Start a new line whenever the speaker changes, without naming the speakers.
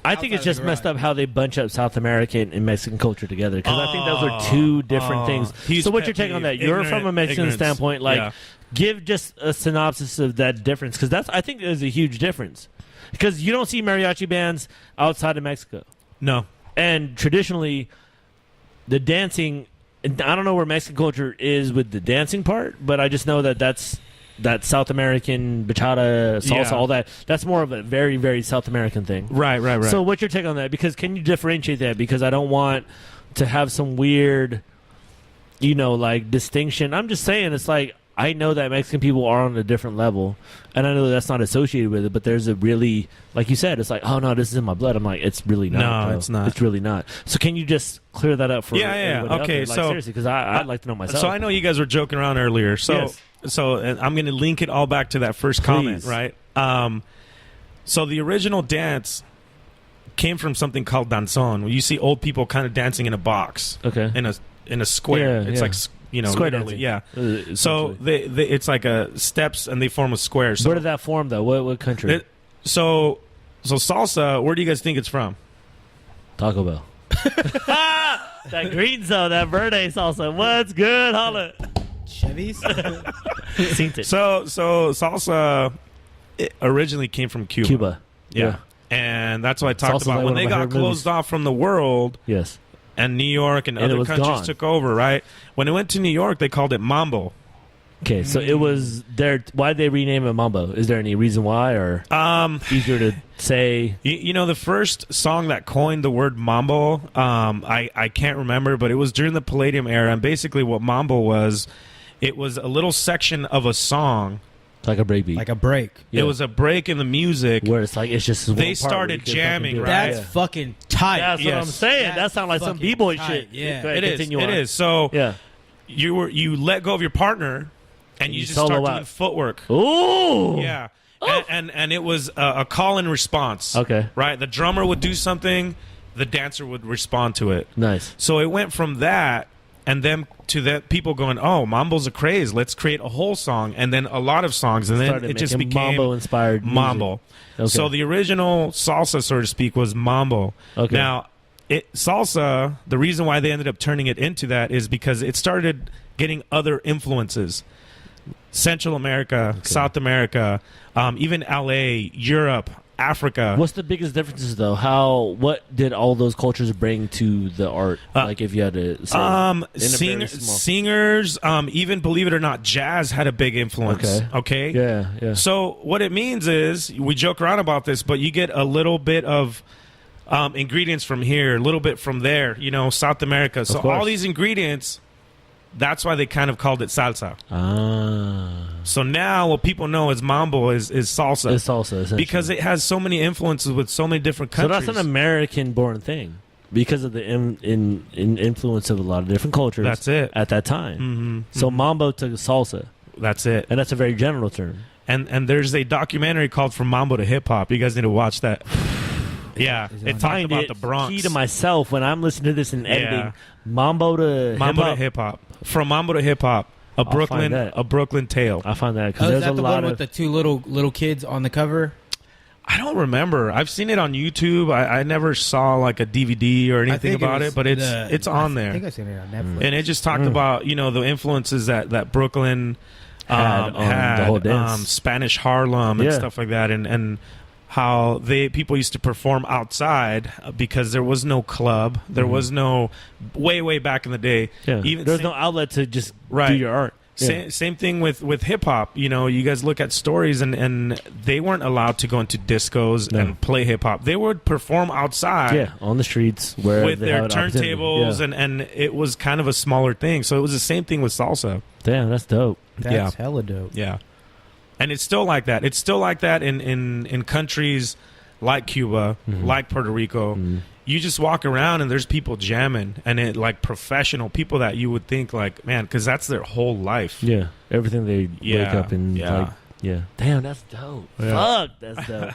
I think it's just messed up how they bunch up South American and Mexican culture together, because I think those are two different things. So what's your take on that? You're from a Mexican standpoint, like give just a synopsis of that difference, because that's, I think, is a huge difference, because you don't see mariachi bands outside of Mexico.
No.
And traditionally, the dancing, I don't know where Mexican culture is with the dancing part, but I just know that that South American bachata, salsa, all that, that's more of a very, very South American thing.
Right.
So what's your take on that? Because can you differentiate that? Because I don't want to have some weird, like distinction. I'm just saying, it's like, I know that Mexican people are on a different level, and I know that's not associated with it, but there's a really, like you said, it's like, oh no, this is in my blood. I'm like, it's really not.
No, it's not.
It's really not. So can you just clear that up for everybody
Okay,
out there? Like,
so
seriously, because I'd like to know myself.
So I know you guys were joking around earlier. So and I'm going to link it all back to that first comment, right? So the original dance came from something called danzón, where you see old people kind of dancing in a box, in a square. It's like
square
literally,
dancing.
So they it's like a steps, and they form a square. So
where did that form, though? What country?
So salsa, where do you guys think it's from?
Taco Bell. That green zone, that verde salsa. What's good? Holla.
Chevy's.
Seen it.
So salsa originally came from Cuba.
Yeah.
And that's what I talked
Salsa's
about.
like
When
one
they
of my
got
favorite
closed
movies.
off from the world,
Yes.
and New York and
it
other
was
countries
gone.
took over, right? When it went to New York, they called it mambo.
Okay, so it was there. Why did they rename it Mambo? Is there any reason why, or easier to say?
The first song that coined the word mambo, I can't remember, but it was during the Palladium era, and basically what mambo was, it was a little section of a song.
Like a break beat.
Like a break.
Yeah. It was a break in the music.
Where it's like, it's just one
they
part
started jamming, right?
That's fucking tight.
That's what I'm saying. That sounds like some B-boy shit.
Yeah.
Go ahead,
It is. So you let go of your partner, and you just start doing footwork.
Ooh.
Yeah. And it was a call and response.
Okay.
Right? The drummer would do something, the dancer would respond to it.
Nice.
So it went from that, and then to that, people going, oh, mambo's a craze. Let's create a whole song, and then a lot of songs, and then it just became
mambo-inspired
mambo.
Okay.
So the original salsa, so to speak, was mambo.
Okay.
Now, salsa, the reason why they ended up turning it into that is because it started getting other influences. Central America, South America, even LA, Europe, Africa.
What's the biggest differences, though? What did all those cultures bring to the art? Like, if you had to say,
singers, even, believe it or not, jazz had a big influence. Okay.
Yeah.
So what it means is, we joke around about this, but you get a little bit of ingredients from here, a little bit from there. South America. So all these ingredients. That's why they kind of called it salsa. So now what people know as mambo is salsa.
It's salsa,
because it has so many influences with so many different countries.
So that's an American-born thing because of the influence of a lot of different cultures.
That's it.
At that time. So mambo to salsa.
That's it.
And that's a very general term.
And there's a documentary called From Mambo to Hip Hop. You guys need to watch that. Yeah, it talked about the Bronx.
Key to myself when I'm listening to this and editing. Mambo to
hip hop. From Mambo to Hip Hop, a Brooklyn tale.
I find that because
is
there's
that
a
the
lot
one
of
with the two little kids on the cover?
I don't remember. I've seen it on YouTube. I never saw like a DVD or anything about it, but it's on there.
I think I've seen it on Netflix.
And it just talked about the influences that Brooklyn had
the whole dance.
Spanish Harlem and stuff like that, and how people used to perform outside because there was no club. There was no way back in the day.
Yeah. There's no outlet to just do your art.
Same thing with hip hop. You guys look at stories and they weren't allowed to go into discos and play hip hop. They would perform outside.
Yeah, on the streets where
with their turntables and it was kind of a smaller thing. So it was the same thing with salsa.
Damn, that's dope.
That's hella dope.
Yeah. And it's still like that. It's still like that in countries like Cuba, like Puerto Rico. You just walk around and there's people jamming, and like professional people that you would think like, man, because that's their whole life.
Yeah, everything they wake up and
Damn,
that's dope. Fuck, that's dope.